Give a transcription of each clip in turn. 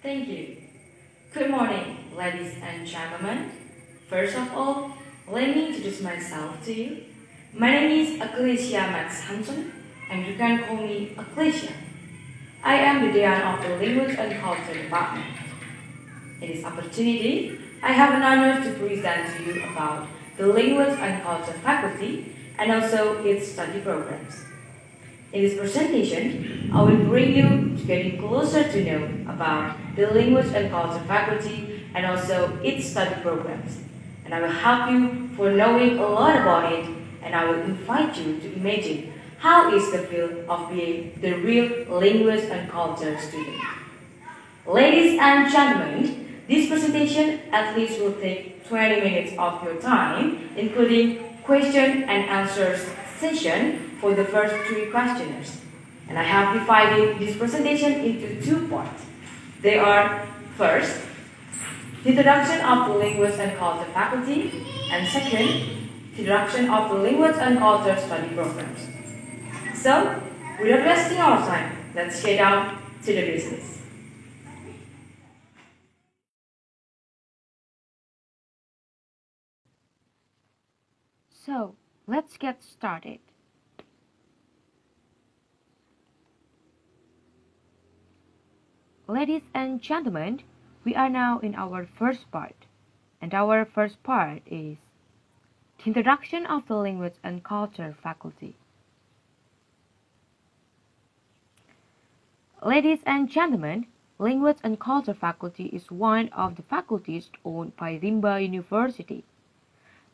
Thank you. Good morning, ladies and gentlemen. First of all, let me introduce myself to you. My name is Acacia Max Hanson, and you can call me Acacia. I am the Dean of the Language and Culture Department. In this opportunity, I have an honor to present to you about the Language and Culture faculty and also its study programs. In this presentation, I will bring you to getting closer to know about the Language and Culture faculty and also its study programs. And I will help you for knowing a lot about it, and I will invite you to imagine how is the feel of being the real language and culture student. Ladies and gentlemen, this presentation at least will take 20 minutes of your time, including question and answers session for the first three questioners. And I have divided this presentation into two parts. They are first, introduction of the language and culture faculty, and second, introduction of the language and culture study programs. So, without wasting our time, let's get down to the business. So, let's get started. Ladies and gentlemen, we are now in our first part, and our first part is the introduction of the language and culture faculty. Ladies and gentlemen, language and culture faculty is one of the faculties owned by Rimba University.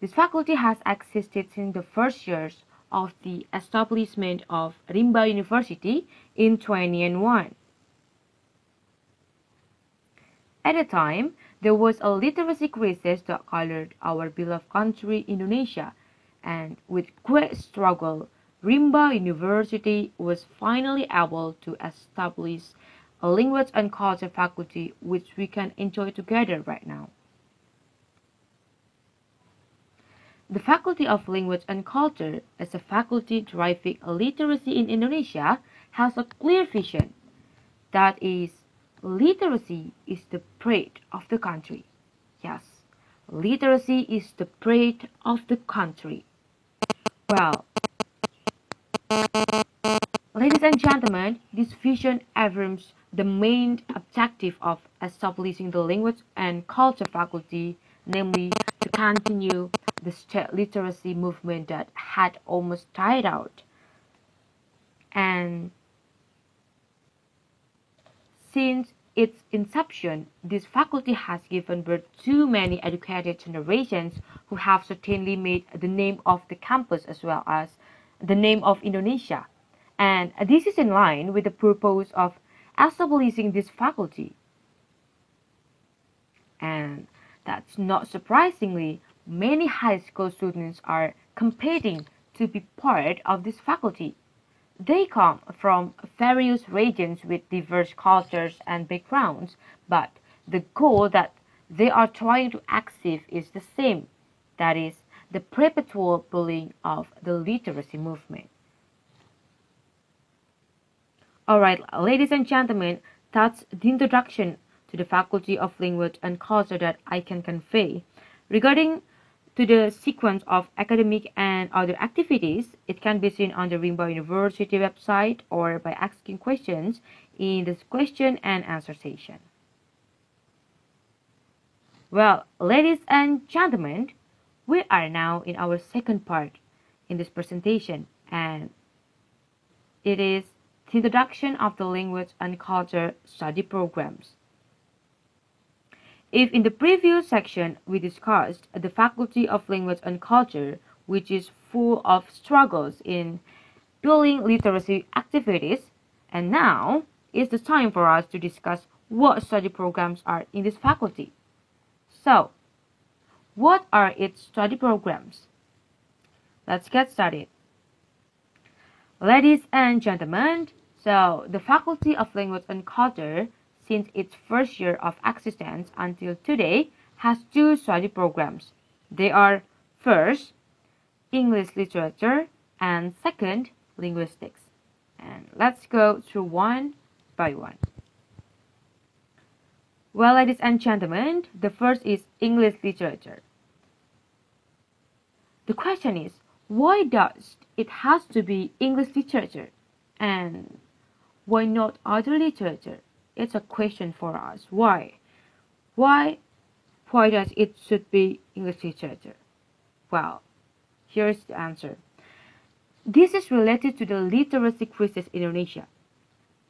This faculty has existed since the first years of the establishment of Rimba University in 2001. At the time, there was a literacy crisis that colored our beloved country, Indonesia, and with great struggle, Rimba University was finally able to establish a language and culture faculty which we can enjoy together right now. The Faculty of Language and Culture, as a faculty driving literacy in Indonesia, has a clear vision. That is, literacy is the pride of the country. Yes, literacy is the pride of the country. Well, ladies and gentlemen, this vision affirms the main objective of establishing the language and culture faculty, namely to continue the state literacy movement that had almost died out. And since its inception, this faculty has given birth to many educated generations who have certainly made the name of the campus as well as the name of Indonesia. And this is in line with the purpose of establishing this faculty. And that's not surprisingly, many high school students are competing to be part of this faculty. They come from various regions with diverse cultures and backgrounds, but the goal that they are trying to achieve is the same. That is, the perpetual building of the literacy movement. Alright, ladies and gentlemen, that's the introduction to the Faculty of Language and Culture that I can convey. Regarding to the sequence of academic and other activities, it can be seen on the Rimba University website or by asking questions in this question and answer session. Well, ladies and gentlemen, we are now in our second part in this presentation, and it is the introduction of the language and culture study programs. If in the previous section we discussed the Faculty of Language and Culture, which is full of struggles in building literacy activities, and now is the time for us to discuss what study programs are in this faculty. So, what are its study programs? Let's get started. Ladies and gentlemen, so the Faculty of Language and Culture, since its first year of existence until today, has two study programs. They are first, English Literature, and second, Linguistics. And let's go through one by one. Well, ladies and gentlemen, the first is English literature. The question is, why does it has to be English literature? And why not other literature? It's a question for us. Why? Why does it should be English literature? Well, here's the answer. This is related to the literacy crisis in Indonesia.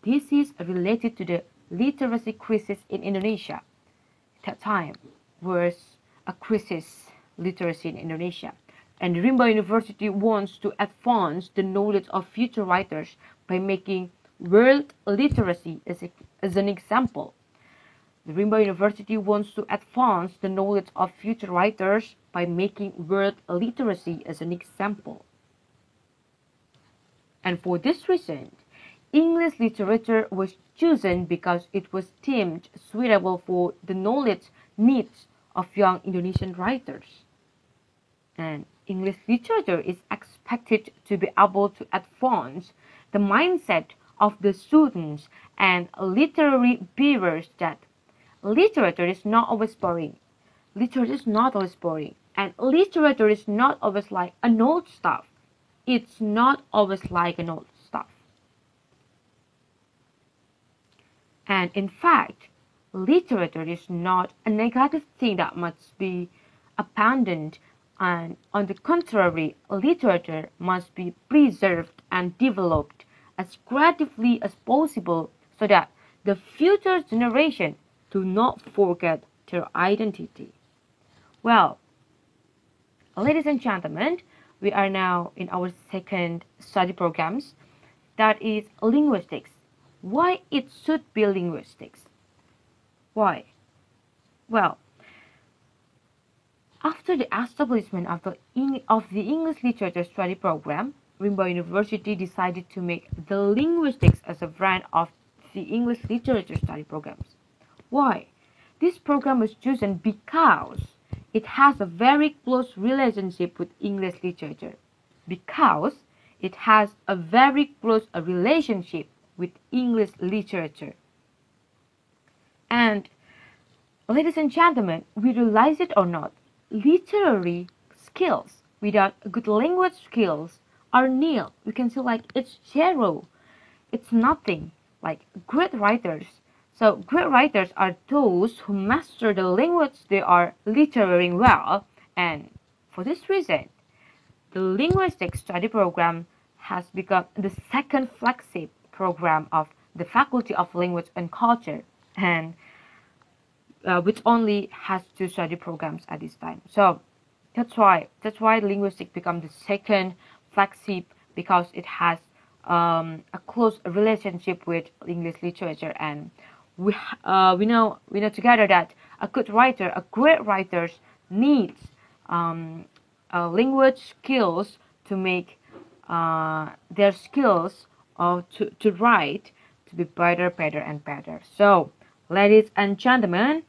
This is related to the literacy crisis in Indonesia. That time was a crisis literacy in Indonesia. And Rimba University wants to advance the knowledge of future writers by making world literacy as an example. The Rimba University wants to advance the knowledge of future writers by making world literacy as an example. And for this reason, English literature was chosen because it was deemed suitable for the knowledge needs of young Indonesian writers. And English literature is expected to be able to advance the mindset of the students and literary viewers that literature is not always boring. Literature is not always boring. And literature is not always like an old stuff. It's not always like an old stuff. And in fact, literature is not a negative thing that must be abandoned, and on the contrary, literature must be preserved and developed as creatively as possible so that the future generation do not forget their identity. Well, ladies and gentlemen, we are now in our second study programs, that is linguistics. Why it should be linguistics? Why? Well, after the establishment of the English Literature Study Program, Rimba University decided to make the linguistics as a branch of the English Literature Study programs. Why? This program was chosen because it has a very close relationship with English literature. Because it has a very close relationship with English literature. And ladies and gentlemen, we realize it or not, literary skills without good language skills are nil. We can say like it's zero. It's nothing. Like great writers. So great writers are those who master the language they are literary well, and for this reason, the linguistics study program has become the second flagship program of the Faculty of Language and Culture, and which only has 2 study programs at this time. So that's why linguistics become the second flagship, because it has a close relationship with English literature, and we know together that a good writer, a great writer, needs language skills to make their skills to write to be better and better. So, ladies and gentlemen,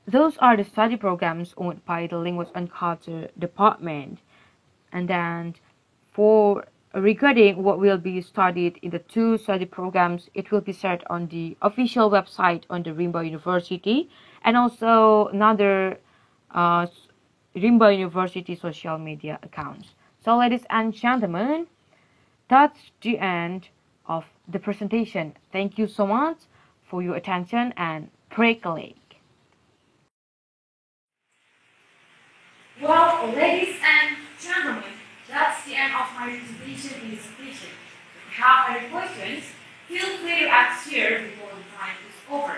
those are the study programs owned by the Language and Culture Department. And then for regarding what will be studied in the 2 study programs, it will be shared on the official website on the Rimba University, and also another Rimba University social media accounts. So ladies and gentlemen, that's the end of the presentation. Thank you so much for your attention, and break a leg. Well, ladies and gentlemen, that's the end of my presentation in this occasion. If you have any questions, feel free to ask here before the time is over.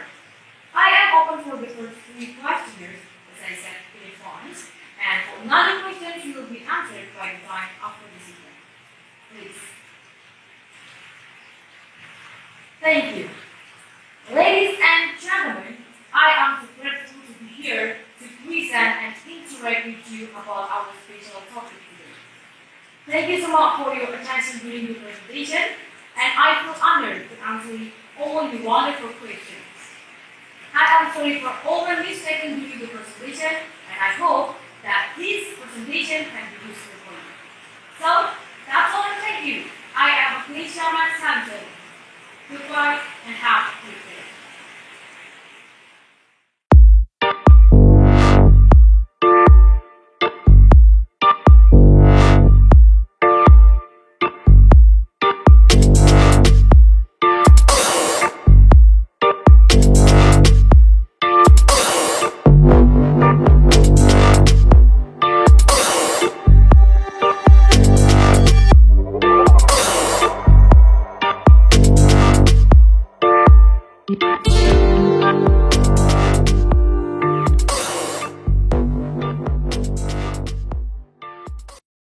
I am open for the first 3 questioners, as I said in advance, and for another questions will be answered by the time after this event. Please. Thank you. Ladies and gentlemen, I am so grateful to be here to present and interact with you about our special topic today. Thank you so much for your attention during the presentation, and I feel honored to answer all your wonderful questions. I am sorry for all the mistakes